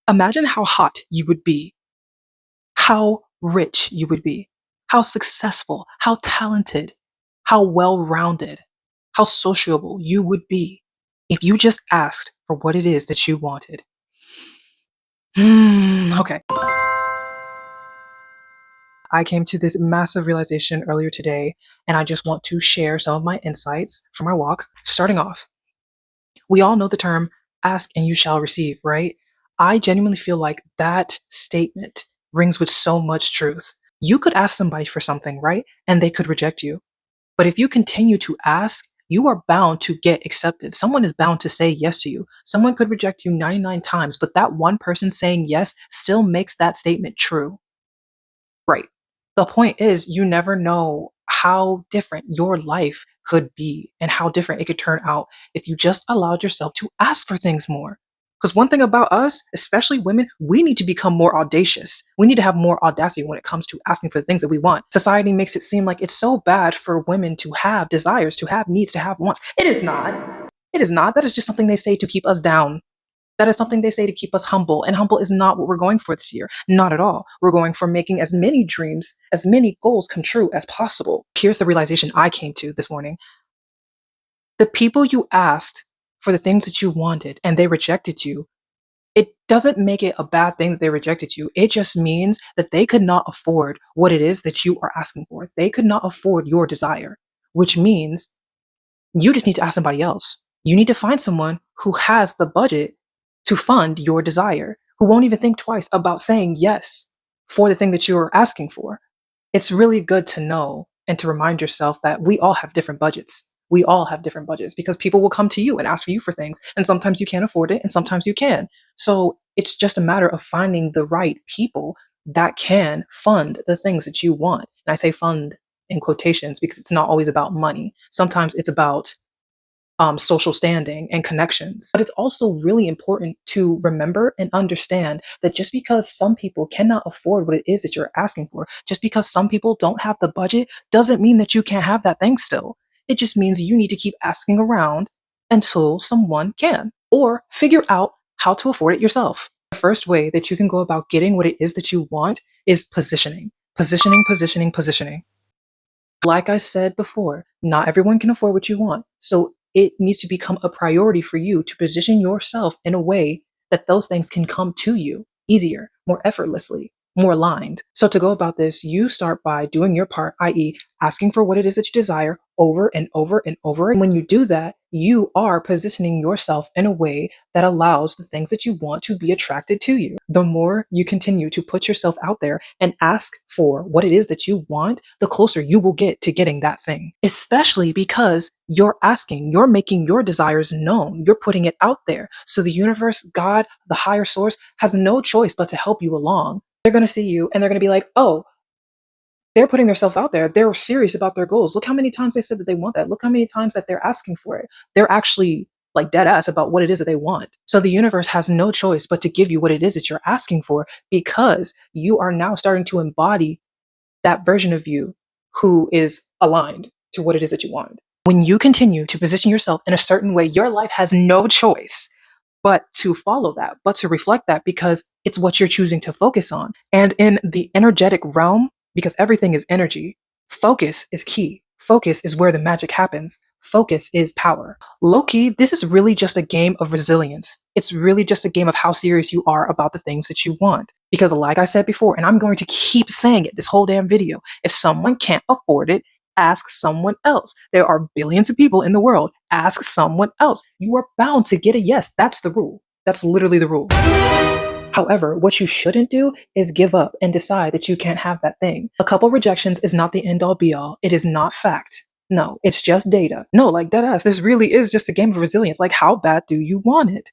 Imagine how hot you would be, how rich you would be, how successful, how talented, how well-rounded, how sociable you would be if you just asked for what it is that you wanted. Okay. I came to this massive realization earlier today, and I just want to share some of my insights from my walk. Starting off, we all know the term ask and you shall receive, right? I genuinely feel like that statement rings with so much truth. You could ask somebody for something, right? And they could reject you. But if you continue to ask, you are bound to get accepted. Someone is bound to say yes to you. Someone could reject you 99 times, but that one person saying yes still makes that statement true. Right. The point is, you never know how different your life could be and how different it could turn out if you just allowed yourself to ask for things more. Because one thing about us, especially women, we need to become more audacious. We need to have more audacity when it comes to asking for the things that we want. Society makes it seem like it's so bad for women to have desires, to have needs, to have wants. It is not. It is not. That is just something they say to keep us down. That is something they say to keep us humble, and humble is not what we're going for this year. Not at all. We're going for making as many dreams, as many goals come true as possible. Here's the realization I came to this morning. The people you asked for the things that you wanted and they rejected you, it doesn't make it a bad thing that they rejected you. It just means that they could not afford what it is that you are asking for. They could not afford your desire, which means you just need to ask somebody else. You need to find someone who has the budget to fund your desire, who won't even think twice about saying yes for the thing that you're asking for. It's really good to know and to remind yourself that we all have different budgets. We all have different budgets because people will come to you and ask for you for things. And sometimes you can't afford it and sometimes you can. So it's just a matter of finding the right people that can fund the things that you want. And I say fund in quotations because it's not always about money. Sometimes it's about social standing and connections. But it's also really important to remember and understand that just because some people cannot afford what it is that you're asking for, just because some people don't have the budget, doesn't mean that you can't have that thing still. It just means you need to keep asking around until someone can, or figure out how to afford it yourself. The first way that you can go about getting what it is that you want is positioning. Positioning, positioning, positioning. Like I said before, not everyone can afford what you want. So it needs to become a priority for you to position yourself in a way that those things can come to you easier, more effortlessly, more aligned. So to go about this, you start by doing your part, i.e., asking for what it is that you desire over and over and over. And when you do that, you are positioning yourself in a way that allows the things that you want to be attracted to you. The more you continue to put yourself out there and ask for what it is that you want, the closer you will get to getting that thing. Especially because you're asking, you're making your desires known, you're putting it out there. So the universe, God, the higher source has no choice but to help you along. They're going to see you and they're going to be like, oh, they're putting themselves out there. They're serious about their goals. Look how many times they said that they want that. Look how many times that they're asking for it. They're actually like dead ass about what it is that they want. So the universe has no choice but to give you what it is that you're asking for because you are now starting to embody that version of you who is aligned to what it is that you want. When you continue to position yourself in a certain way, your life has no choice but to follow that, but to reflect that because it's what you're choosing to focus on. And in the energetic realm, because everything is energy, focus is key. Focus is where the magic happens. Focus is power. Low key, this is really just a game of resilience. It's really just a game of how serious you are about the things that you want. Because like I said before, and I'm going to keep saying it this whole damn video, if someone can't afford it, ask someone else. There are billions of people in the world. Ask someone else. You are bound to get a yes. That's the rule. That's literally the rule. However, what you shouldn't do is give up and decide that you can't have that thing. A couple rejections is not the end all be all. It is not fact. No, it's just data. No, like that ass. This really is just a game of resilience. Like, how bad do you want it?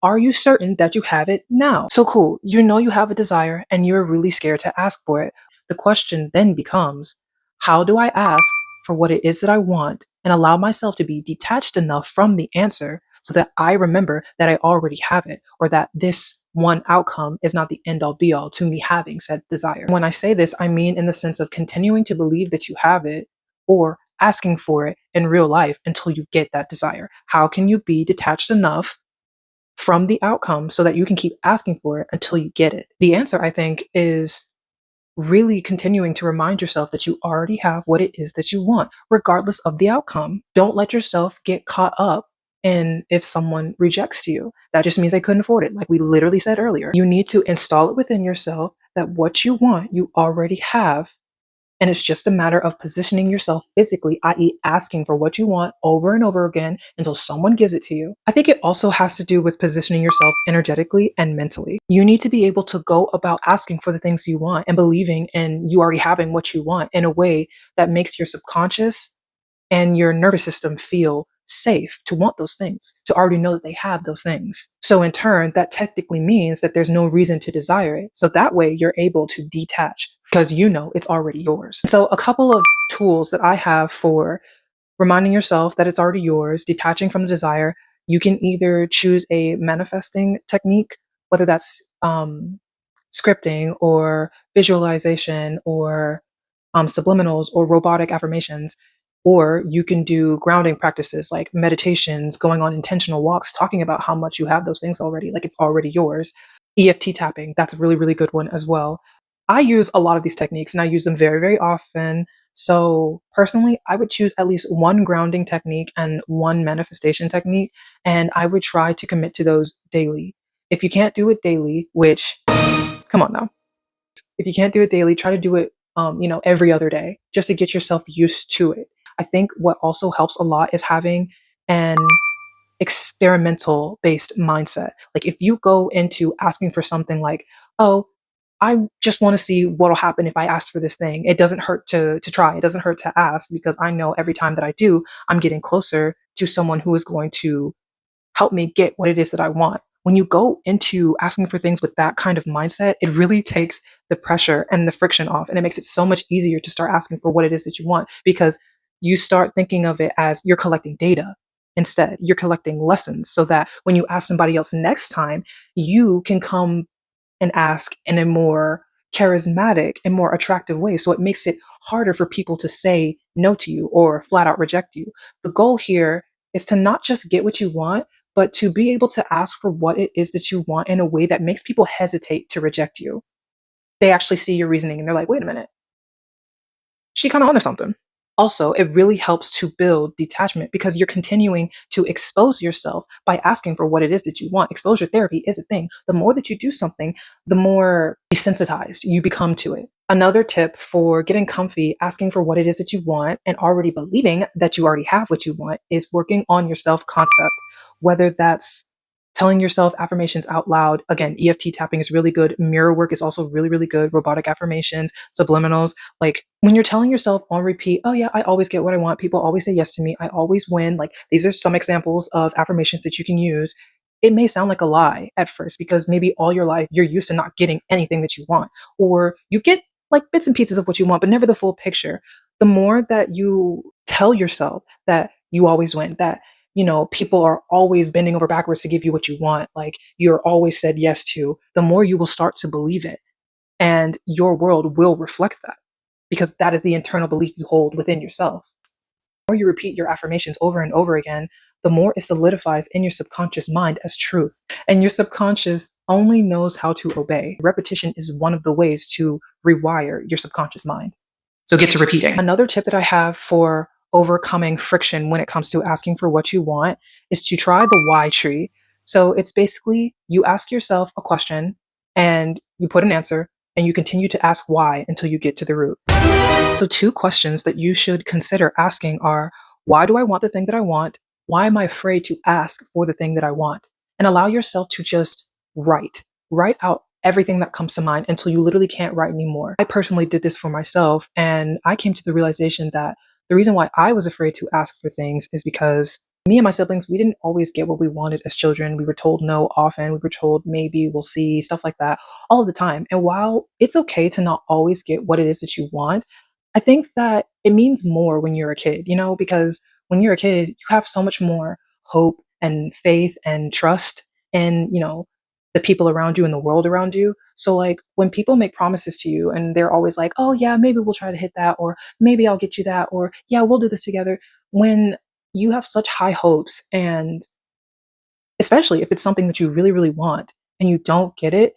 Are you certain that you have it now? So cool. You know you have a desire and you're really scared to ask for it. The question then becomes, how do I ask for what it is that I want and allow myself to be detached enough from the answer so that I remember that I already have it, or that this one outcome is not the end all be all to me having said desire. When I say this, I mean in the sense of continuing to believe that you have it or asking for it in real life until you get that desire. How can you be detached enough from the outcome so that you can keep asking for it until you get it. The answer, I think, is really continuing to remind yourself that you already have what it is that you want, regardless of the outcome. Don't let yourself get caught up in if someone rejects you. That just means they couldn't afford it. Like we literally said earlier, you need to install it within yourself that what you want, you already have. And it's just a matter of positioning yourself physically, i.e., asking for what you want over and over again until someone gives it to you. I think it also has to do with positioning yourself energetically and mentally. You need to be able to go about asking for the things you want and believing in you already having what you want in a way that makes your subconscious and your nervous system feel safe to want those things, to already know that they have those things. So in turn, that technically means that there's no reason to desire it. So that way you're able to detach because you know it's already yours. So a couple of tools that I have for reminding yourself that it's already yours, detaching from the desire, you can either choose a manifesting technique, whether that's scripting or visualization or subliminals or robotic affirmations. Or you can do grounding practices like meditations, going on intentional walks, talking about how much you have those things already, like it's already yours. EFT tapping, that's a really, really good one as well. I use a lot of these techniques and I use them very, very often. So personally, I would choose at least one grounding technique and one manifestation technique, and I would try to commit to those daily. If you can't do it daily, which, come on now, if you can't do it daily, try to do it, every other day just to get yourself used to it. I think what also helps a lot is having an experimental based mindset. Like if you go into asking for something like, oh, I just want to see what'll happen if I ask for this thing. It doesn't hurt to try. It doesn't hurt to ask because I know every time that I do, I'm getting closer to someone who is going to help me get what it is that I want. When you go into asking for things with that kind of mindset, it really takes the pressure and the friction off. And it makes it so much easier to start asking for what it is that you want because you start thinking of it as you're collecting data. Instead, you're collecting lessons so that when you ask somebody else next time, you can come and ask in a more charismatic and more attractive way. So it makes it harder for people to say no to you or flat out reject you. The goal here is to not just get what you want, but to be able to ask for what it is that you want in a way that makes people hesitate to reject you. They actually see your reasoning and they're like, wait a minute, she kind of onto something. Also, it really helps to build detachment because you're continuing to expose yourself by asking for what it is that you want. Exposure therapy is a thing. The more that you do something, the more desensitized you become to it. Another tip for getting comfy, asking for what it is that you want, and already believing that you already have what you want is working on your self concept, whether that's telling yourself affirmations out loud. Again, EFT tapping is really good. Mirror work is also really, really good. Robotic affirmations, subliminals. Like when you're telling yourself on repeat, oh yeah, I always get what I want. People always say yes to me. I always win. Like these are some examples of affirmations that you can use. It may sound like a lie at first because maybe all your life you're used to not getting anything that you want, or you get like bits and pieces of what you want, but never the full picture. The more that you tell yourself that you always win, that people are always bending over backwards to give you what you want, like you're always said yes to, the more you will start to believe it. And your world will reflect that because that is the internal belief you hold within yourself. The more you repeat your affirmations over and over again, the more it solidifies in your subconscious mind as truth. And your subconscious only knows how to obey. Repetition is one of the ways to rewire your subconscious mind. So get to repeating. Another tip that I have for overcoming friction when it comes to asking for what you want is to try the why tree. So it's basically you ask yourself a question and you put an answer and you continue to ask why until you get to the root. So, two questions that you should consider asking are, why do I want the thing that I want? Why am I afraid to ask for the thing that I want? And allow yourself to just write out everything that comes to mind until you literally can't write anymore. I personally did this for myself, and I came to the realization that the reason why I was afraid to ask for things is because me and my siblings, we didn't always get what we wanted as children. We were told no often. We were told maybe, we'll see, stuff like that all of the time. And while it's okay to not always get what it is that you want, I think that it means more when you're a kid, because when you're a kid, you have so much more hope and faith and trust in, the people around you and the world around you. So like when people make promises to you and they're always like, oh yeah, maybe we'll try to hit that, or maybe I'll get you that, or yeah, we'll do this together. When you have such high hopes and especially if it's something that you really, really want and you don't get it,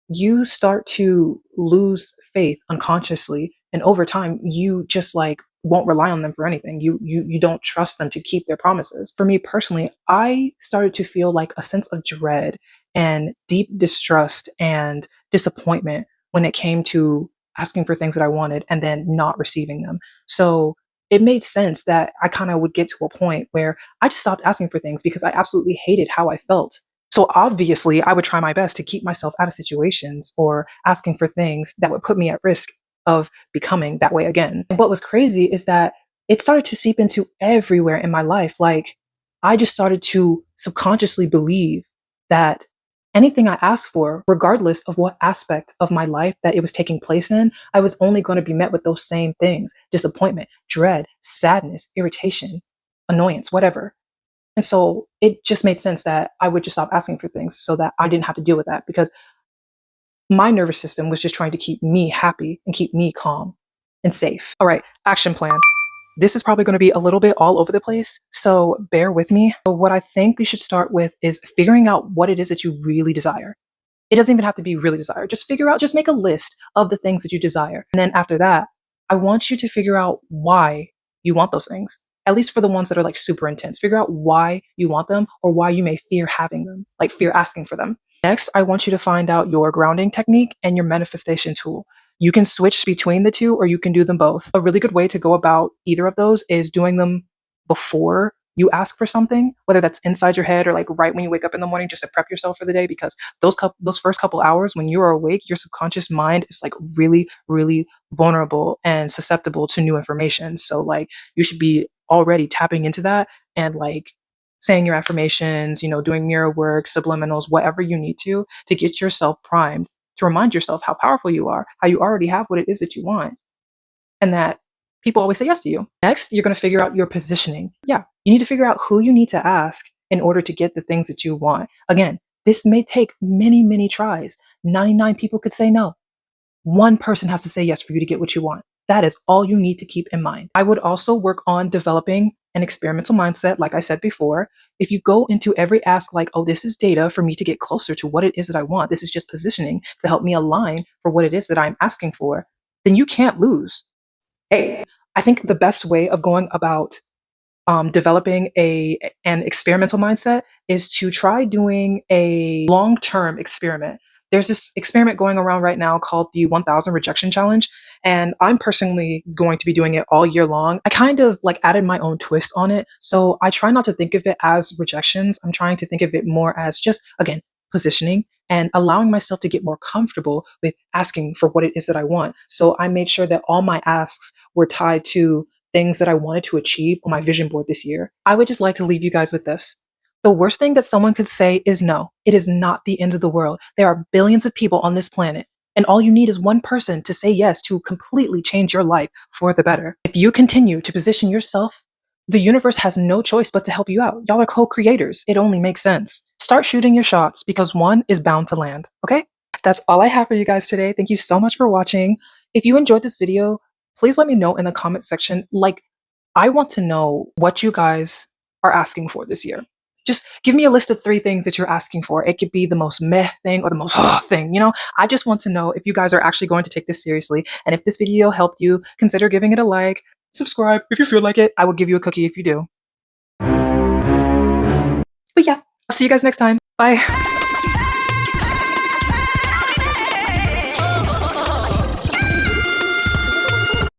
you start to lose faith unconsciously, and over time you just like won't rely on them for anything. You don't trust them to keep their promises. For me personally, I started to feel like a sense of dread and deep distrust and disappointment when it came to asking for things that I wanted and then not receiving them. So it made sense that I kind of would get to a point where I just stopped asking for things because I absolutely hated how I felt. So obviously, I would try my best to keep myself out of situations or asking for things that would put me at risk of becoming that way again. And what was crazy is that it started to seep into everywhere in my life. Like, I just started to subconsciously believe that anything I asked for, regardless of what aspect of my life that it was taking place in, I was only going to be met with those same things: disappointment, dread, sadness, irritation, annoyance, whatever. And so it just made sense that I would just stop asking for things so that I didn't have to deal with that, because my nervous system was just trying to keep me happy and keep me calm and safe. All right, action plan. This is probably going to be a little bit all over the place, so bear with me. But what I think we should start with is figuring out what it is that you really desire. It doesn't even have to be really desire. Just figure out, just make a list of the things that you desire. And then after that, I want you to figure out why you want those things. At least for the ones that are like super intense. Figure out why you want them or why you may fear having them, like fear asking for them. Next, I want you to find out your grounding technique and your manifestation tool. You can switch between the two or you can do them both. A really good way to go about either of those is doing them before you ask for something, whether that's inside your head or like right when you wake up in the morning, just to prep yourself for the day, because those first couple hours when you are awake, your subconscious mind is like really, really vulnerable and susceptible to new information. So like you should be already tapping into that and like saying your affirmations, doing mirror work, subliminals, whatever you need to get yourself primed, to remind yourself how powerful you are, how you already have what it is that you want, and that people always say yes to you. Next, you're going to figure out your positioning. Yeah, you need to figure out who you need to ask in order to get the things that you want. Again, this may take many, many tries. 99 people could say no. One person has to say yes for you to get what you want. That is all you need to keep in mind. I would also work on developing an experimental mindset, like I said before. If you go into every ask like, oh, this is data for me to get closer to what it is that I want, this is just positioning to help me align for what it is that I'm asking for, then you can't lose. Hey, I think the best way of going about developing an experimental mindset is to try doing a long-term experiment. There's this experiment going around right now called the 1000 rejection challenge, and I'm personally going to be doing it all year long. I kind of like added my own twist on it, so I try not to think of it as rejections. I'm trying to think of it more as just, again, positioning and allowing myself to get more comfortable with asking for what it is that I want. So I made sure that all my asks were tied to things that I wanted to achieve on my vision board this year. I would just like to leave you guys with this. The worst thing that someone could say is no. It is not the end of the world. There are billions of people on this planet, and all you need is one person to say yes to completely change your life for the better. If you continue to position yourself, the universe has no choice but to help you out. Y'all are co-creators. It only makes sense. Start shooting your shots because one is bound to land, okay? That's all I have for you guys today. Thank you so much for watching. If you enjoyed this video, please let me know in the comment section. Like, I want to know what you guys are asking for this year. Just give me a list of 3 things that you're asking for. It could be the most meh thing or the most thing, I just want to know if you guys are actually going to take this seriously. And if this video helped you, consider giving it a like, subscribe if you feel like it. I will give you a cookie if you do. But yeah, I'll see you guys next time. Bye.